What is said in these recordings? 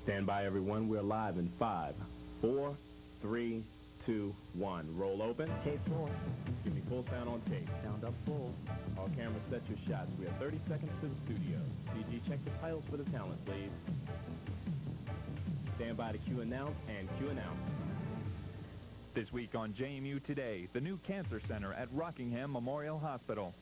Stand by, everyone. We're live in 5, 4, 3, 2, 1. Roll open. Tape full. Give me full sound on tape. Sound up full. All cameras, set your shots. We have 30 seconds to the studio. CG, check the titles for the talent, please. Stand by to cue announce and cue announce. This week on JMU Today, the new cancer center at Rockingham Memorial Hospital.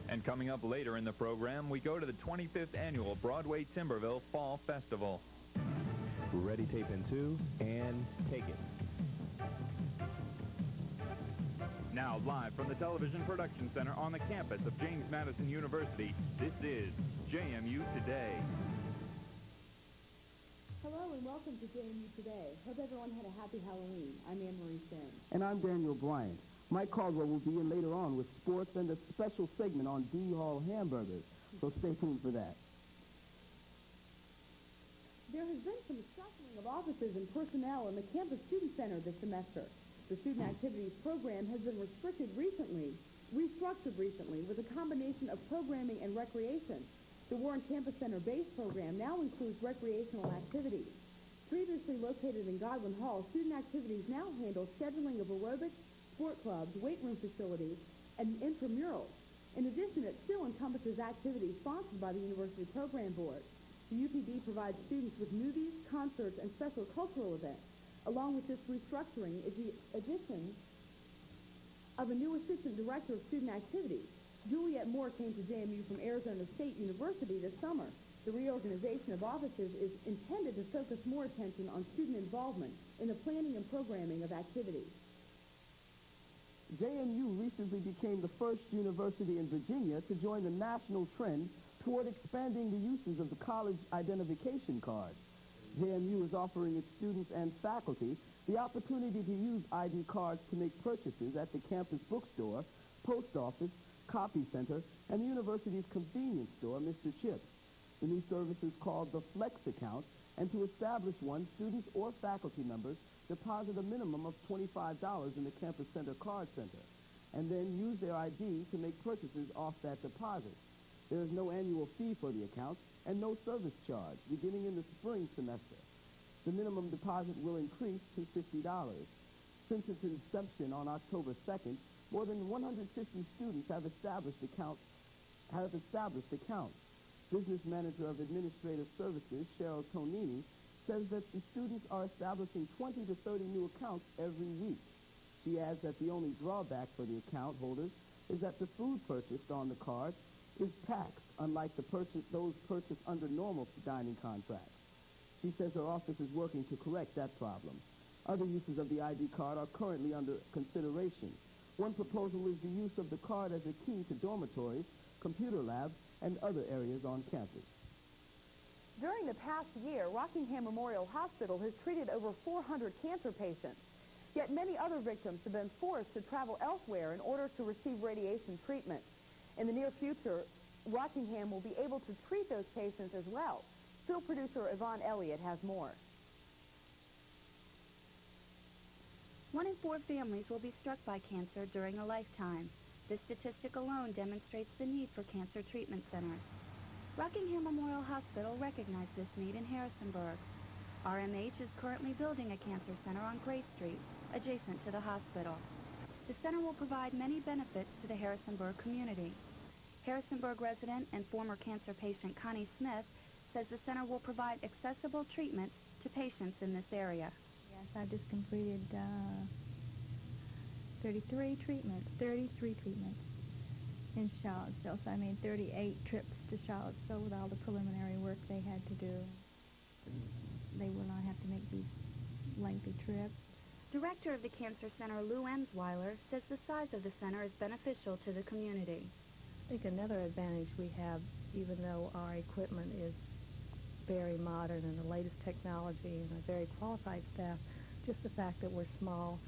And coming up later in the program, we go to the 25th annual Broadway Timberville Fall Festival. Ready, tape in 2, and take it. Now live from the Television Production Center on the campus of James Madison University, this is JMU Today. Hello and welcome to JMU Today. Hope everyone had a happy Halloween. I'm Anne-Marie Sims. And I'm Daniel Bryant. Mike Caldwell will be in later on with sports and a special segment on D Hall hamburgers, so stay tuned for that. There has been some shuffling of offices and personnel in the Campus Student Center this semester. The Student Activities program has been restructured recently with a combination of programming and recreation. The Warren Campus Center base program now includes recreational activities. Previously located in Godwin Hall, Student Activities now handle scheduling of aerobics, sport clubs, weight room facilities, and intramurals. In addition, it still encompasses activities sponsored by the University Program Board. The UPB provides students with movies, concerts, and special cultural events. Along with this restructuring is the addition of a new assistant director of student activities. Juliet Moore came to JMU from Arizona State University this summer. The reorganization of offices is intended to focus more attention on student involvement in the planning and programming of activities. JMU recently became the first university in Virginia to join the national trend toward expanding the uses of the college identification card. JMU is offering its students and faculty the opportunity to use ID cards to make purchases at the campus bookstore, post office, copy center, and the university's convenience store, Mr. Chips. The new service is called the Flex Account, and to establish one, students or faculty members deposit a minimum of $25 in the Campus Center Card Center, and then use their ID to make purchases off that deposit. There is no annual fee for the account and no service charge beginning in the spring semester. The minimum deposit will increase to $50. Since its inception on October 2nd, more than 150 students have established accounts. Business Manager of Administrative Services, Cheryl Tonini, says that the students are establishing 20 to 30 new accounts every week. She adds that the only drawback for the account holders is that the food purchased on the card is taxed, unlike those purchased under normal dining contracts. She says her office is working to correct that problem. Other uses of the ID card are currently under consideration. One proposal is the use of the card as a key to dormitories, computer labs, and other areas on campus. During the past year, Rockingham Memorial Hospital has treated over 400 cancer patients. Yet many other victims have been forced to travel elsewhere in order to receive radiation treatment. In the near future, Rockingham will be able to treat those patients as well. Film producer Yvonne Elliott has more. 1 in 4 families will be struck by cancer during a lifetime. This statistic alone demonstrates the need for cancer treatment centers. Rockingham Memorial Hospital recognized this need in Harrisonburg. RMH is currently building a cancer center on Gray Street, adjacent to the hospital. The center will provide many benefits to the Harrisonburg community. Harrisonburg resident and former cancer patient Connie Smith says the center will provide accessible treatment to patients in this area. Yes, I've just completed 33 treatments in Charlottesville. So I made 38 trips to Charlottesville with all the preliminary work they had to do. They will not have to make these lengthy trips. Director of the Cancer Center, Lou Emsweiler, says the size of the center is beneficial to the community. I think another advantage we have, even though our equipment is very modern and the latest technology and a very qualified staff, just the fact that we're small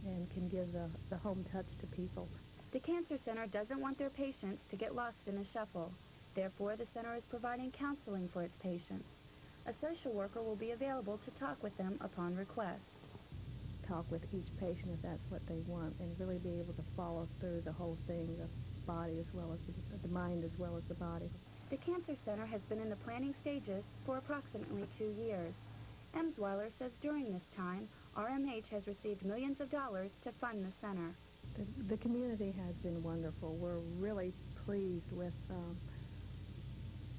and can give the home touch to people. The Cancer Center doesn't want their patients to get lost in a shuffle. Therefore, the center is providing counseling for its patients. A social worker will be available to talk with them upon request. Talk with each patient if that's what they want and really be able to follow through the whole thing, the body as well as the mind as well as the body. The Cancer Center has been in the planning stages for approximately 2 years. Emsweiler says during this time, RMH has received millions of dollars to fund the center. The community has been wonderful. We're really pleased with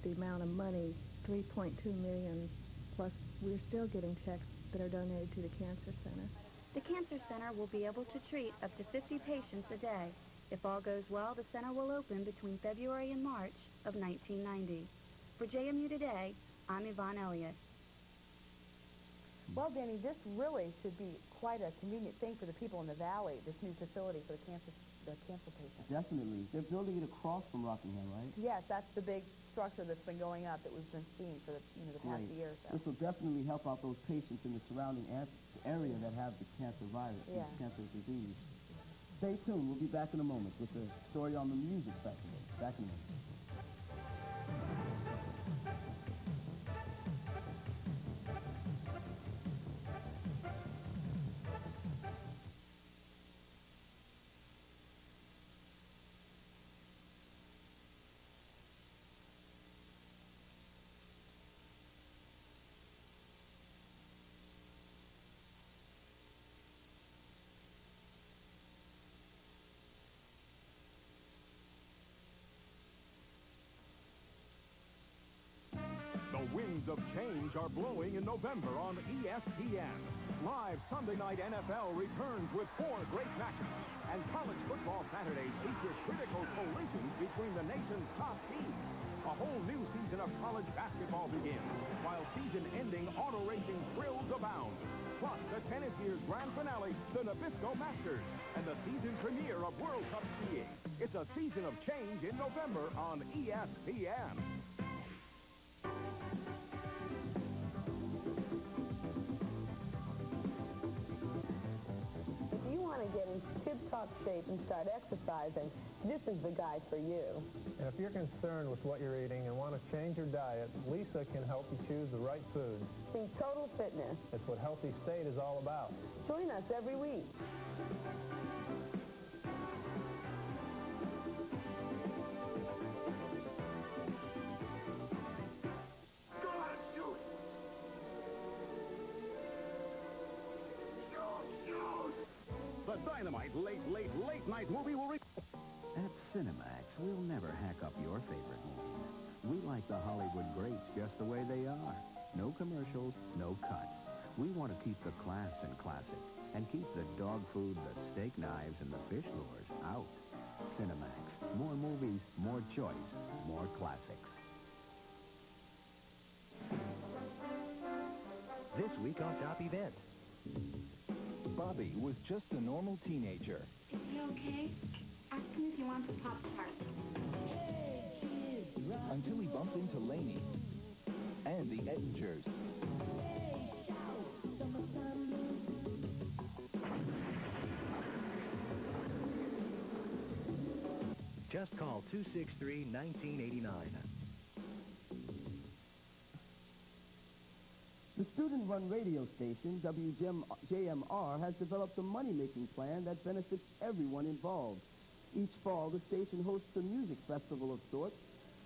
the amount of money, $3.2 million, plus we're still getting checks that are donated to the Cancer Center. The Cancer Center will be able to treat up to 50 patients a day. If all goes well, the center will open between February and March of 1990. For JMU Today, I'm Yvonne Elliott. Well, Danny, this really should be quite a convenient thing for the people in the valley, this new facility for the cancer patients. Definitely. They're building it across from Rockingham, right? Yes, that's the big structure that's been going up that we've been seeing for the past year or so. This will definitely help out those patients in the surrounding area that have the cancer virus, the cancer disease. Stay tuned. We'll be back in a moment with a story on the music festival. Back in a moment. The winds of change are blowing in November on ESPN. Live Sunday night NFL returns with 4 great matches. And college football Saturdays feature critical collisions between the nation's top teams. A whole new season of college basketball begins, while season-ending auto racing thrills abound. Plus, the tennis year's grand finale, the Nabisco Masters, and the season premiere of World Cup skiing. It's a season of change in November on ESPN. If you want to get in tip-top shape and start exercising, this is the guy for you. And if you're concerned with what you're eating and want to change your diet, Lisa can help you choose the right food. See Total Fitness. It's what Healthy State is all about. Join us every week. The Dynamite late night movie will At Cinemax, we'll never hack up your favorite movies. We like the Hollywood greats just the way they are. No commercials, no cuts. We want to keep the class in classic and keep the dog food, the steak knives, and the fish lures out. Cinemax. More movies, more choice, more classics. This week on Top Event. Bobby was just a normal teenager. Is he okay? Ask him if he wants a Pop-Tart. Until he bumped into Lainey and the Ettingers. Just call 263-1989. The student-run radio station, WJMR, has developed a money-making plan that benefits everyone involved. Each fall, the station hosts a music festival of sorts.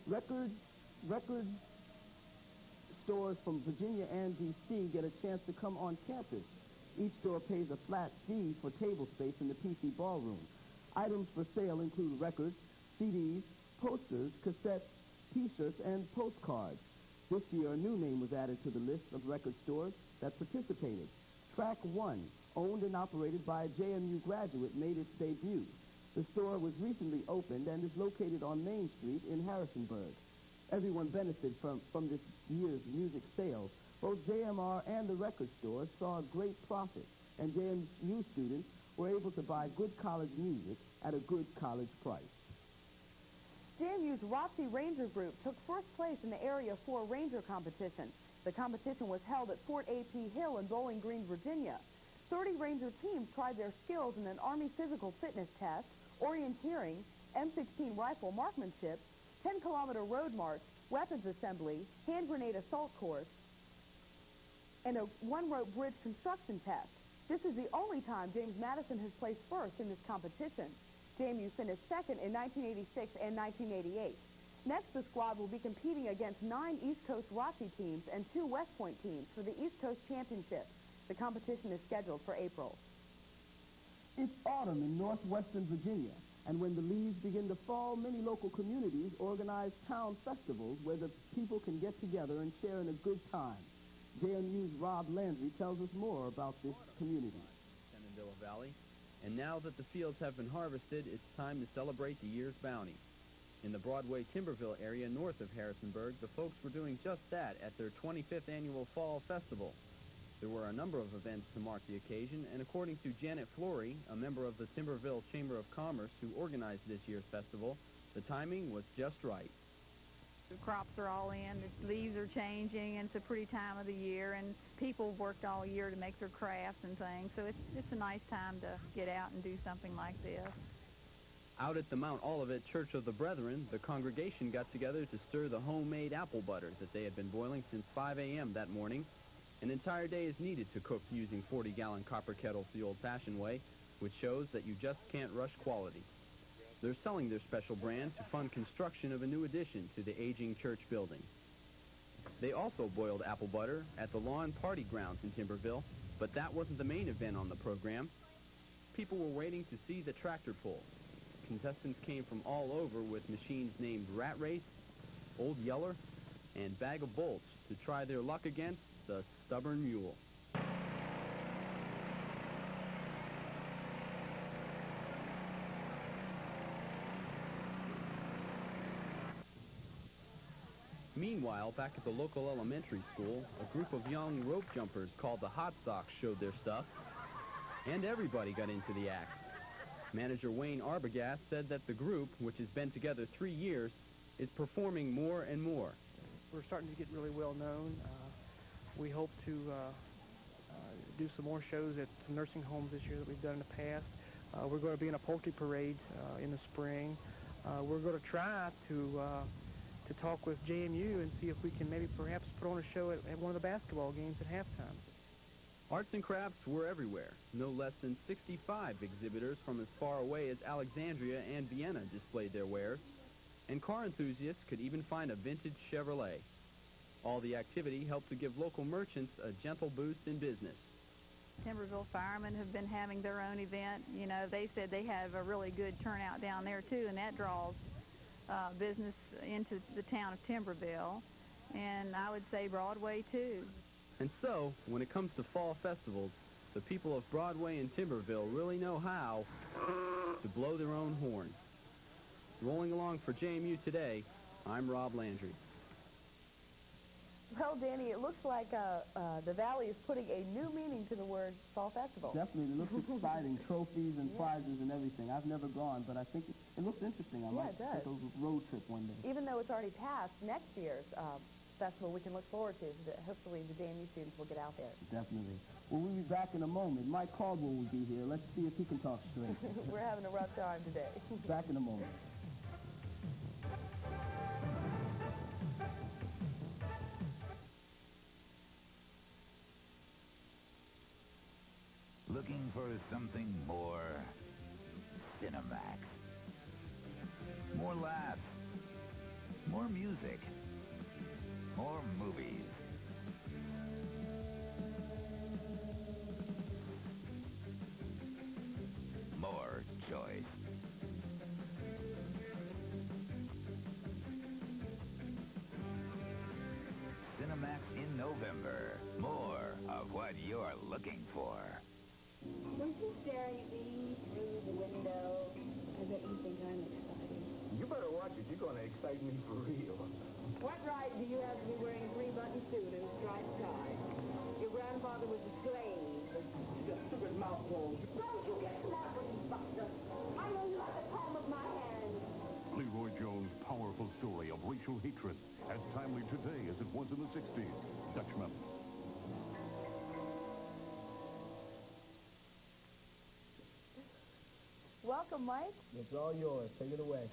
Record stores from Virginia and D.C. get a chance to come on campus. Each store pays a flat fee for table space in the PC ballroom. Items for sale include records, CDs, posters, cassettes, T-shirts, and postcards. This year, a new name was added to the list of record stores that participated. Track One, owned and operated by a JMU graduate, made its debut. The store was recently opened and is located on Main Street in Harrisonburg. Everyone benefited from this year's music sales. Both JMR and the record stores saw a great profit, and JMU students were able to buy good college music at a good college price. JMU's ROTC Ranger Group took first place in the Area 4 Ranger competition. The competition was held at Fort A.P. Hill in Bowling Green, Virginia. 30 Ranger teams tried their skills in an Army physical fitness test, orienteering, M16 rifle marksmanship, 10-kilometer road march, weapons assembly, hand grenade assault course, and a one-rope bridge construction test. This is the only time James Madison has placed first in this competition. JMU finished second in 1986 and 1988. Next, the squad will be competing against 9 East Coast ROTC teams and 2 West Point teams for the East Coast Championship. The competition is scheduled for April. It's autumn in northwestern Virginia, and when the leaves begin to fall, many local communities organize town festivals where the people can get together and share in a good time. JMU's Rob Landry tells us more about this community. Shenandoah Valley, and now that the fields have been harvested, it's time to celebrate the year's bounty. In the Broadway-Timberville area north of Harrisonburg, the folks were doing just that at their 25th annual Fall Festival. There were a number of events to mark the occasion, and according to Janet Flory, a member of the Timberville Chamber of Commerce who organized this year's festival, the timing was just right. The crops are all in, the leaves are changing, and it's a pretty time of the year, and people worked all year to make their crafts and things, so it's a nice time to get out and do something like this. Out at the Mount Olivet Church of the Brethren, the congregation got together to stir the homemade apple butter that they had been boiling since 5 a.m. that morning. An entire day is needed to cook using 40-gallon copper kettles the old-fashioned way, which shows that you just can't rush quality. They're selling their special brand to fund construction of a new addition to the aging church building. They also boiled apple butter at the Lawn Party Grounds in Timberville, but that wasn't the main event on the program. People were waiting to see the tractor pull. Contestants came from all over with machines named Rat Race, Old Yeller, and Bag of Bolts to try their luck against the stubborn mule. Meanwhile, back at the local elementary school, a group of young rope jumpers called the Hot Socks showed their stuff, and everybody got into the act. Manager Wayne Arbogast said that the group, which has been together 3 years, is performing more and more. We're starting to get really well known. We hope to do some more shows at some nursing homes this year that we've done in the past. We're going to be in a poultry parade in the spring. We're going to try to talk with JMU and see if we can maybe perhaps put on a show at one of the basketball games at halftime. Arts and crafts were everywhere. No less than 65 exhibitors from as far away as Alexandria and Vienna displayed their wares, and car enthusiasts could even find a vintage Chevrolet. All the activity helped to give local merchants a gentle boost in business. Timberville firemen have been having their own event. You know, they said they have a really good turnout down there, too, and that draws business into the town of Timberville, and I would say Broadway, too. And so, when it comes to fall festivals, the people of Broadway and Timberville really know how to blow their own horn. Rolling along for JMU Today, I'm Rob Landry. Well, Danny, it looks like the Valley is putting a new meaning to the word Fall Festival. Definitely. It looks exciting. Trophies and prizes and everything. I've never gone, but I think it looks interesting. I might take a road trip one day. Even though it's already passed, next year's festival we can look forward to. Hopefully the JMU students will get out there. Definitely. Well, we'll be back in a moment. Mike Caldwell will be here. Let's see if he can talk straight. We're having a rough time today. Back in a moment. Looking for something more Cinemax. More laughs. More music. More movies. More choice. Cinemax in November. More of what you're looking for. When she's staring at me through the window, I bet you think I'm exciting. You better watch it. You're going to excite me for real. What right do you have to be wearing a three-button suit and a striped tie? Your grandfather was a slave. Just stupid mouth holes. Don't you get smart with you, Buster. I know you like the palm of my hand. Leroy Jones' powerful story of racial hatred, as timely today as it was in the 60s. Dutchman. Welcome, Mike. It's all yours. Take it away.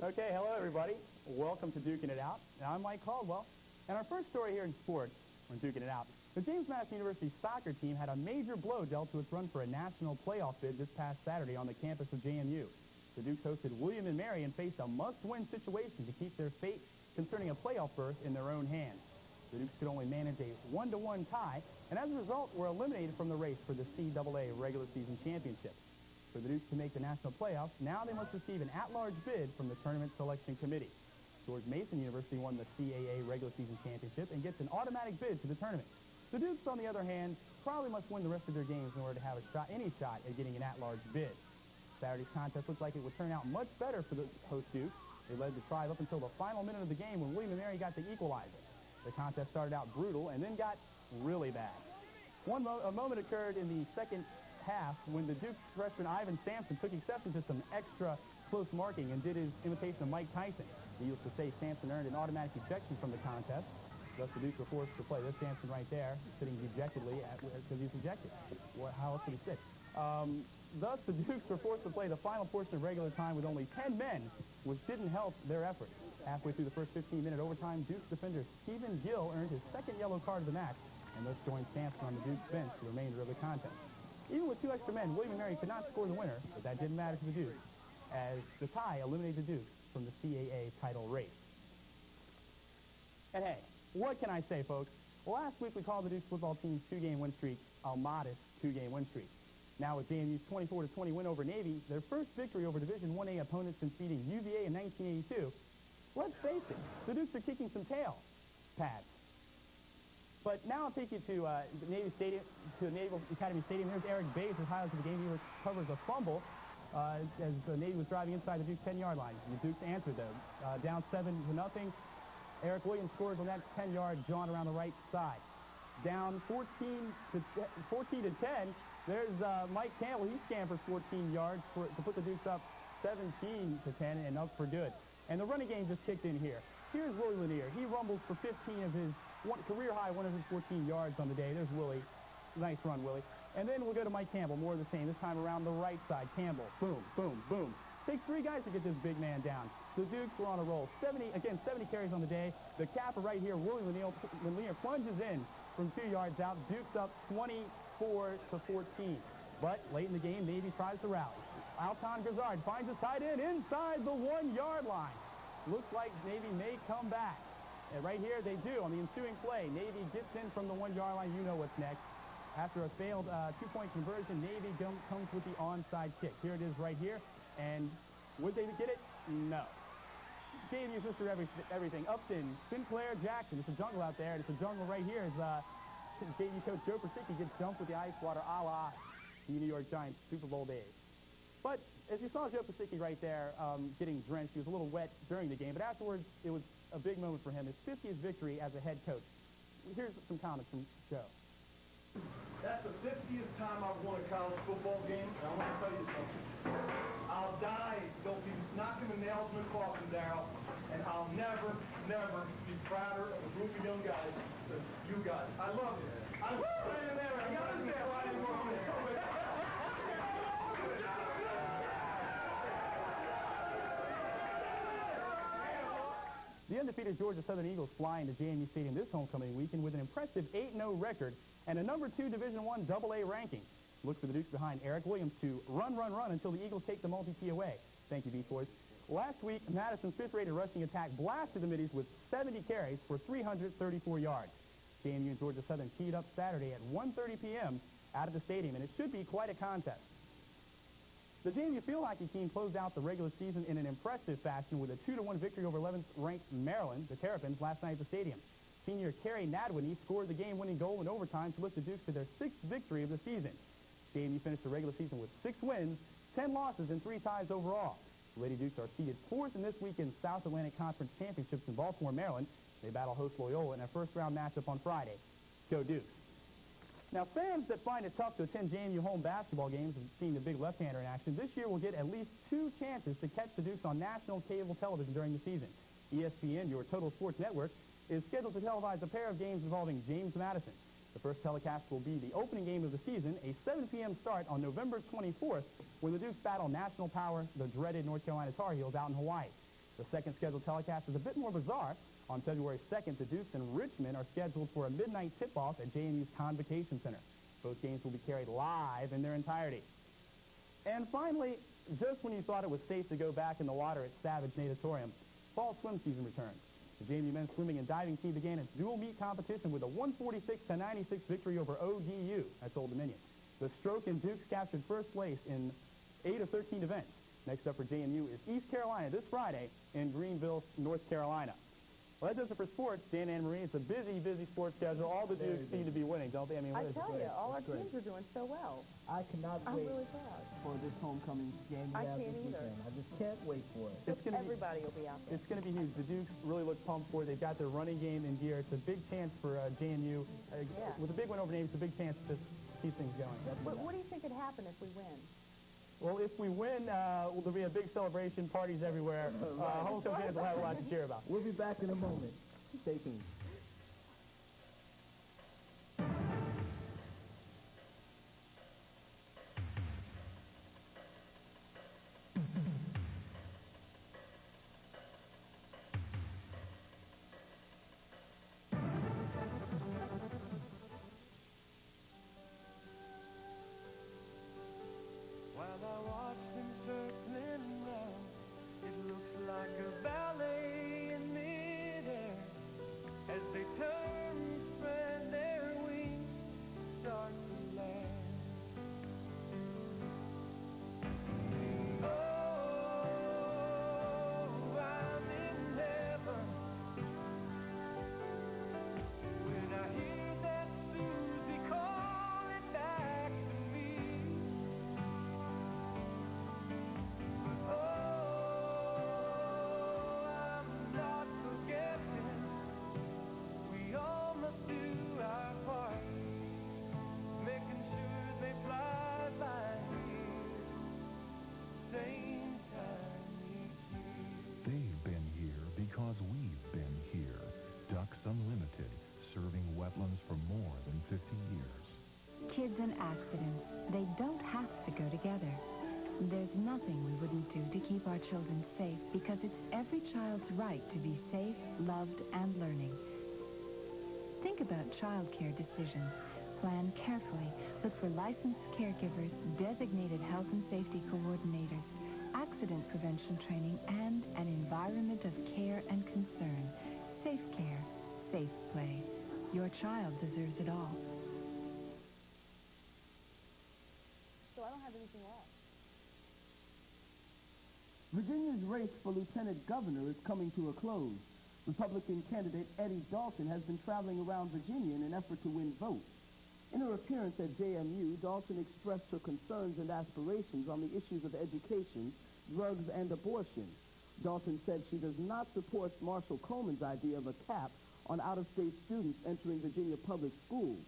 Okay, hello, everybody. Welcome to Duking It Out. And I'm Mike Caldwell. And our first story here in sports, when Duking It Out, The James Madison University soccer team had a major blow dealt to its run for a national playoff bid this past Saturday on the campus of JMU. The Dukes hosted William & Mary and faced a must-win situation to keep their fate concerning a playoff berth in their own hands. The Dukes could only manage a 1-1 tie, and as a result were eliminated from the race for the CAA regular season championship. For the Dukes to make the national playoffs, now they must receive an at-large bid from the tournament selection committee. George Mason University won the CAA regular season championship and gets an automatic bid to the tournament. The Dukes, on the other hand, probably must win the rest of their games in order to have any shot at getting an at-large bid. Saturday's contest looked like it would turn out much better for the host Dukes. They led the Tribe up until the final minute of the game when William & Mary got the equalizer. The contest started out brutal and then got really bad. A moment occurred in the second half when the Dukes freshman Ivan Sampson took exception to some extra close marking and did his imitation of Mike Tyson. Needless to say, Sampson earned an automatic ejection from the contest. Thus, the Dukes were forced to play. There's Sampson right there, sitting dejectedly because he's ejected. How else could he sit? Thus, the Dukes were forced to play the final portion of regular time with only 10 men, which didn't help their effort. Halfway through the first 15-minute overtime, Dukes defender Stephen Gill earned his second yellow card of the match, and thus joined Sampson on the Dukes bench for the remainder of the contest. Even with 2 extra men, William & Mary could not score the winner, but that didn't matter to the Dukes, as the tie eliminated the Dukes from the CAA title race. And hey, what can I say, folks? Well, last week we called the Dukes football team's 2-game win streak a modest 2-game win streak. Now with JMU's 24-20 win over Navy, their first victory over Division 1A opponents since beating UVA in 1982, let's face it, the Dukes are kicking some tail, Pat. But now I'll take you to Navy Stadium, to Naval Academy Stadium. There's Eric Bays with highlights of the game. He recovers a fumble as the Navy was driving inside the Dukes 10-yard line. The Dukes answered though, down 7-0. Eric Williams scores on that 10-yard jaunt around the right side. Down 14 to 10. There's Mike Campbell. He scampers 14 yards to put the Dukes up 17 to 10 and up for good. And the running game just kicked in here. Here's Willie Lanier. He rumbles for 15 of his career-high 114 yards on the day. There's Willie. Nice run, Willie. And then we'll go to Mike Campbell, more of the same. This time around the right side. Campbell, boom, boom, boom. Takes 3 guys to get this big man down. The Dukes were on a roll. 70 carries on the day. The capper right here, Willie Lanier plunges in from 2 yards out. Dukes up 24 to 14. But late in the game, Navy tries to rally. Alton Grizzard finds his tight end inside the 1-yard line. Looks like Navy may come back. And right here, they do on the ensuing play. Navy gets in from the 1-yard line. You know what's next. After a failed 2-point conversion, Navy comes with the onside kick. Here it is right here. And would they get it? No. JMU's Mr. Everything. Upton, Sinclair, Jackson. It's a jungle out there, and it's a jungle right here as JMU coach Joe Persicki gets dumped with the ice water a la the New York Giants Super Bowl days. But as you saw Joe Persicki right there getting drenched, he was a little wet during the game, but afterwards it was a big moment for him. His 50th victory as a head coach. Here's some comments from Joe. That's the 50th time I've won a college football game, and I want to tell you something. I'll die. They'll be knocking the nails in the coffin, Darryl, and I'll never, never be prouder of a group of young guys than you guys. I love you. I'm standing there. I'm not going to cry anymore. The undefeated Georgia Southern Eagles fly into JMU Stadium this homecoming weekend with an impressive 8-0 record and a number 2 Division I AA ranking. Look for the Dukes behind Eric Williams to run until the Eagles take the multi-tee away. Thank you, Beach Boys. Last week, Madison's 5th-rated rushing attack blasted the Middies with 70 carries for 334 yards. JMU and Georgia Southern teed up Saturday at 1:30 p.m. out of the stadium, and it should be quite a contest. The JMU field hockey team closed out the regular season in an impressive fashion with a 2-1 victory over 11th-ranked Maryland, the Terrapins, last night at the stadium. Senior Kerry Nadwini scored the game-winning goal in overtime to lift the Dukes to their 6th victory of the season. JMU finished the regular season with 6 wins, 10 losses, and 3 ties overall. The Lady Dukes are seeded 4th in this weekend's South Atlantic Conference Championships in Baltimore, Maryland. They battle host Loyola in a first-round matchup on Friday. Go Dukes. Now, fans that find it tough to attend JMU home basketball games and seeing the big left-hander in action this year will get at least 2 chances to catch the Dukes on national cable television during the season. ESPN, your total sports network, is scheduled to televise a pair of games involving James Madison. The first telecast will be the opening game of the season, a 7 p.m. start on November 24th, when the Dukes battle national power, the dreaded North Carolina Tar Heels, out in Hawaii. The second scheduled telecast is a bit more bizarre. On February 2nd, the Dukes and Richmond are scheduled for a midnight tip-off at JMU's Convocation Center. Both games will be carried live in their entirety. And finally, just when you thought it was safe to go back in the water at Savage Natatorium, fall swim season returns. The JMU men's swimming and diving team began its dual meet competition with a 146-96 victory over ODU, that's Old Dominion. The Stroke and Dukes captured first place in 8 of 13 events. Next up for JMU is East Carolina this Friday in Greenville, North Carolina. Well, that does it for sports. Dan and Marie, it's a busy, busy sports schedule. All the Dukes seem to be winning, don't they? I mean, I tell you, all our teams are doing so well. I cannot I'm wait really proud. for this homecoming game we I have can't this either. weekend. I just can't wait for it. It's gonna Everybody will be out there. It's going to be huge. The Dukes really look pumped for it. They've got their running game in gear. It's a big chance for JMU. With a big win over Navy, it's a big chance to keep things going. What do you think could happen if we win? Well, if we win, there'll be a big celebration, parties everywhere. Homecoming fans will have a lot to cheer about. We'll be back in a moment. Stay tuned. While I watch them circling round, it looks like a ballet in midair. As they turn, spread their wings, start to land. Oh, I'm in heaven when I hear that Susie calling back to me. I'm not forgetting. We all must do our part, making sure they fly by here, same time each year. They've been here because we've been here. Ducks Unlimited, serving wetlands for more than 50 years. Kids and accidents, they don't have to go together. There's nothing we wouldn't do to keep our children safe because it's every child's right to be safe, loved, and learning. Think about child care decisions. Plan carefully. Look for licensed caregivers, designated health and safety coordinators, accident prevention training, and an environment of care and concern. Safe care, safe play. Your child deserves it all. So I don't have anything left. Virginia's race for lieutenant governor is coming to a close. Republican candidate Eddie Dalton has been traveling around Virginia in an effort to win votes. In her appearance at JMU, Dalton expressed her concerns and aspirations on the issues of education, drugs, and abortion. Dalton said she does not support Marshall Coleman's idea of a cap on out-of-state students entering Virginia public schools.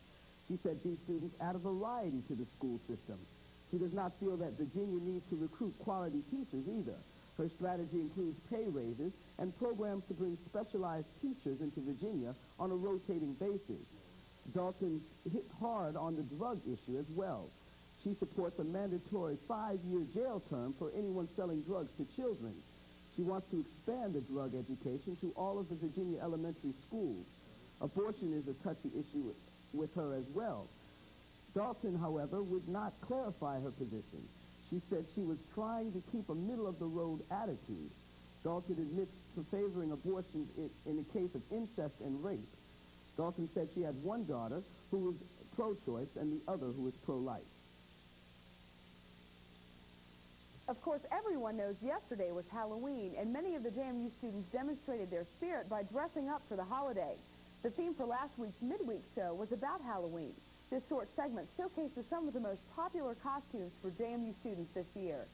She said these students add a variety to the school system. She does not feel that Virginia needs to recruit quality teachers either. Her strategy includes pay raises and programs to bring specialized teachers into Virginia on a rotating basis. Dalton hit hard on the drug issue as well. She supports a mandatory 5-year jail term for anyone selling drugs to children. She wants to expand the drug education to all of the Virginia elementary schools. Abortion is a touchy issue with her as well. Dalton, however, would not clarify her position. She said she was trying to keep a middle-of-the-road attitude. Dalton admits to favoring abortion in the case of incest and rape. Dalton said she had one daughter who was pro-choice and the other who was pro-life. Of course, everyone knows yesterday was Halloween, and many of the JMU students demonstrated their spirit by dressing up for the holiday. The theme for last week's midweek show was about Halloween. This short segment showcases some of the most popular costumes for JMU students this year.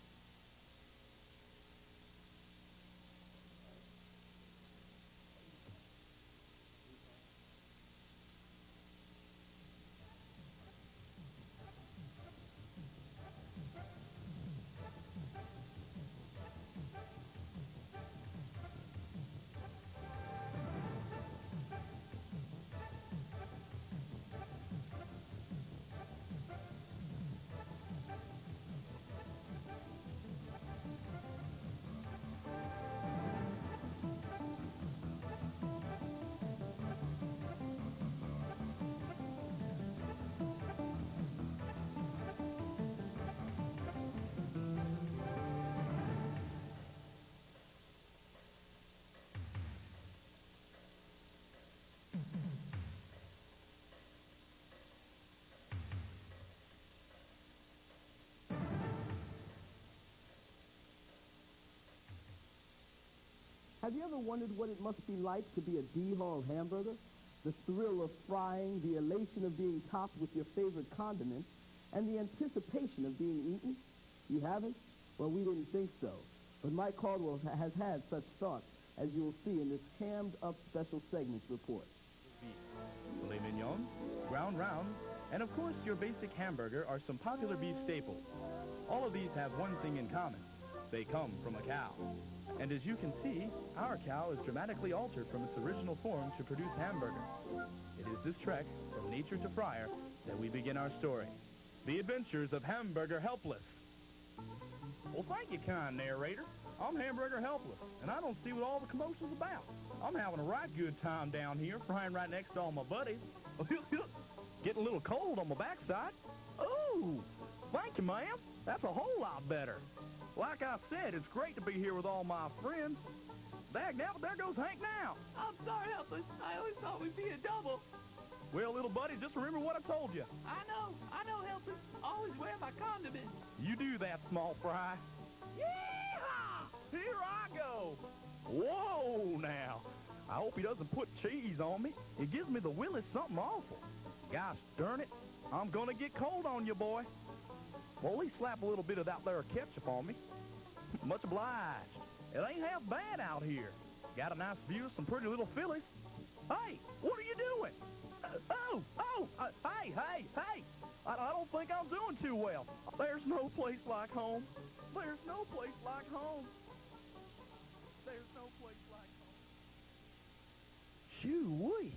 Have you ever wondered what it must be like to be a D-Hall hamburger? The thrill of frying, the elation of being topped with your favorite condiments, and the anticipation of being eaten? You haven't? Well, we didn't think so. But Mike Caldwell has had such thoughts, as you'll see in this hammed-up special segments report. Filet mignon, ground round, and of course your basic hamburger are some popular beef staples. All of these have one thing in common. They come from a cow. And as you can see, our cow is dramatically altered from its original form to produce hamburger. It is this trek, from nature to fryer, that we begin our story. The Adventures of Hamburger Helpless. Well, thank you, kind narrator. I'm Hamburger Helpless, and I don't see what all the commotion's about. I'm having a right good time down here, frying right next to all my buddies. Getting a little cold on my backside. Ooh, thank you, ma'am. That's a whole lot better. Like I said, it's great to be here with all my friends. Dagnabbit, there goes Hank now. I'm sorry, Helpless. I always thought we'd be a double. Well, little buddy, just remember what I told you. I know, Helpless. Always wear my condiments. You do that, small fry. Yeehaw! Here I go. Whoa, now. I hope he doesn't put cheese on me. It gives me the willies something awful. Gosh darn it, I'm going to get cold on you, boy. Well, at least slap a little bit of that there ketchup on me. Much obliged. It ain't half bad out here. Got a nice view of some pretty little fillies. Hey, what are you doing? Hey. I don't think I'm doing too well. There's no place like home. There's no place like home. There's no place like home. Shoo-wee.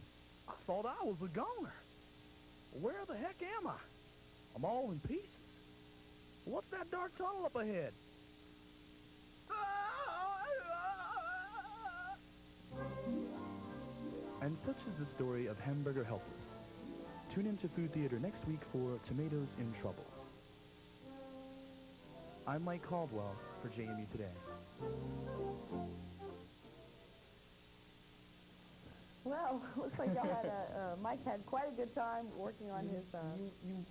I thought I was a goner. Where the heck am I? I'm all in pieces. What's that dark tunnel up ahead? And such is the story of Hamburger Helpless. Tune into Food Theater next week for Tomatoes in Trouble. I'm Mike Caldwell for JMU Today. Well, looks like Mike had quite a good time working on his...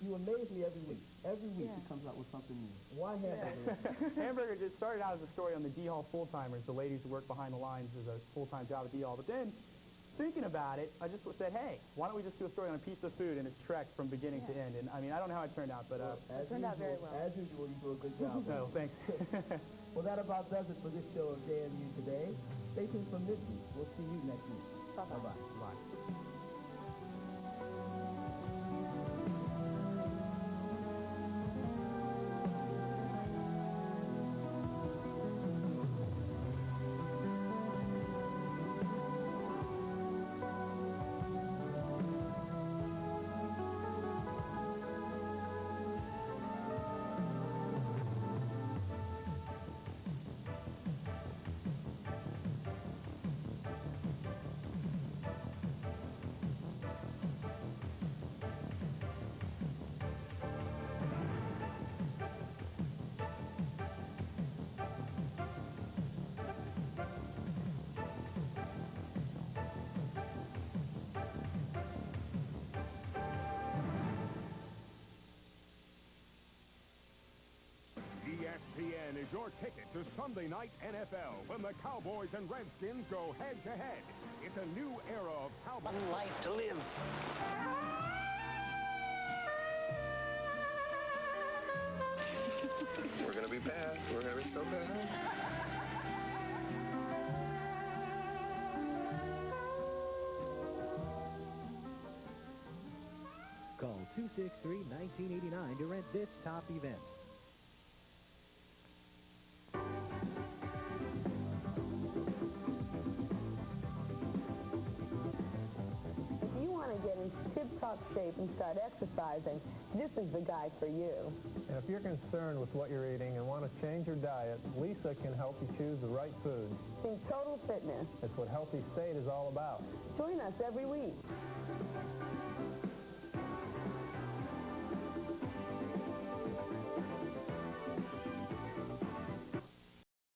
You amaze me every week. Every week he comes out with something new. Why hamburger? Hamburger just started out as a story on the D-Hall full-timers, the ladies who work behind the lines as a full-time job at D-Hall. But then, thinking about it, I just said, hey, why don't we just do a story on a piece of food and its trek from beginning to end? And I mean, I don't know how it turned out, but... it turned out very well. As usual, you do a good job. No, thanks. Well, that about does it for this show of JMU Today. Stay tuned for midweek. We'll see you next week. Bye-bye. Bye. ESPN is your ticket to Sunday Night NFL when the Cowboys and Redskins go head-to-head. It's a new era of Cowboys. One life to live. We're going to be bad. We're going to be so bad. Call 263-1989 to rent this top event. If you want to get in tip-top shape and start exercising, this is the guy for you. And if you're concerned with what you're eating and want to change your diet, Lisa can help you choose the right food. Think Total Fitness. It's what Healthy State is all about. Join us every week.